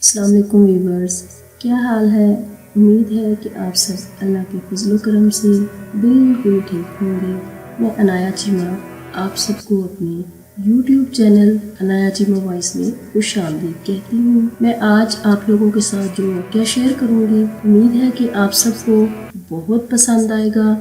السلام علیکم ویورز، کیا حال ہے؟ امید ہے کہ آپ سب اللہ کے فضل و کرم سے بالکل ٹھیک ہوں گے۔ میں عنایہ چیمہ آپ سب کو اپنے YouTube channel Anaya Cheema voice میں خوش آمدید کہتی ہوں۔ میں آج آپ لوگوں کے ساتھ جو واقعہ شیئر کروں گی، امید ہے کہ آپ سب کو بہت پسند آئے گا،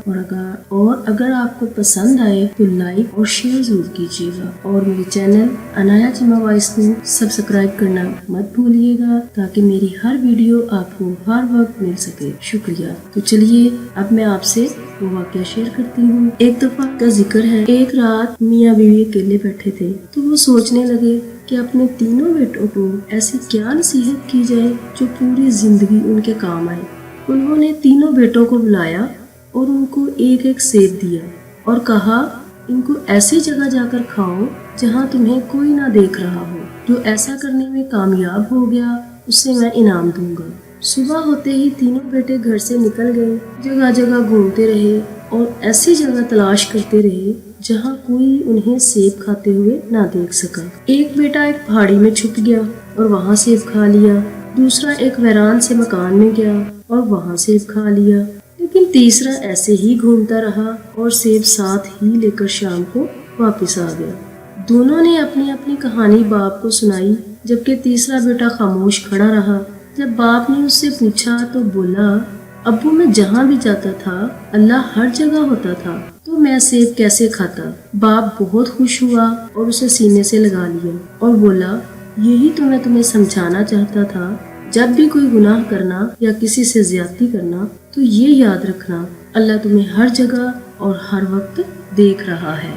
اور اگر آپ کو پسند آئے تو لائک اور شیئر ضرور کیجیے گا، اور میرے چینل عنایہ چیمہ وائس کو سبسکرائب کرنا مت بھولیے گا تاکہ میری ہر ویڈیو آپ کو ہر وقت مل سکے۔ شکریہ۔ تو چلیے اب میں آپ سے وہ واقعہ شیئر کرتی ہوں۔ ایک دفعہ کا ذکر ہے، ایک رات میاں بیوی اکیلے بیٹھے تھے تو وہ سوچنے لگے کہ اپنے تینوں بیٹوں کو ایسی کیا نصیحت کی جائے جو پوری زندگی ان کے کام آئے۔ انہوں نے تینوں بیٹوں کو بلایا اور ان کو ایک ایک سیب دیا اور کہا، ان کو ایسی جگہ جا کر کھاؤ جہاں تمہیں کوئی نہ دیکھ رہا ہو۔ جو ایسا کرنے میں کامیاب ہو گیا اسے میں انعام دوں گا۔ صبح ہوتے ہی تینوں بیٹے گھر سے نکل گئے، جگہ جگہ گھومتے رہے اور ایسی جگہ تلاش کرتے رہے جہاں کوئی انہیں سیب کھاتے ہوئے نہ دیکھ سکا۔ ایک بیٹا ایک پہاڑی میں چھپ گیا اور وہاں سیب کھا لیا، دوسرا ایک ویران سے مکان میں گیا اور وہاں سیب کھا لیا، لیکن تیسرا ایسے ہی گھومتا رہا اور سیب ساتھ ہی لے کر شام کو واپس آ گیا۔ دونوں نے اپنی اپنی کہانی باپ کو سنائی، جبکہ تیسرا بیٹا خاموش کھڑا رہا۔ جب باپ نے اس سے پوچھا تو بولا، ابو میں جہاں بھی جاتا تھا اللہ ہر جگہ ہوتا تھا، تو میں سیب کیسے کھاتا؟ باپ بہت خوش ہوا اور اسے سینے سے لگا لیا اور بولا، یہی تو میں تمہیں سمجھانا چاہتا تھا، جب بھی کوئی گناہ کرنا یا کسی سے زیادتی کرنا تو یہ یاد رکھنا، اللہ تمہیں ہر جگہ اور ہر وقت دیکھ رہا ہے۔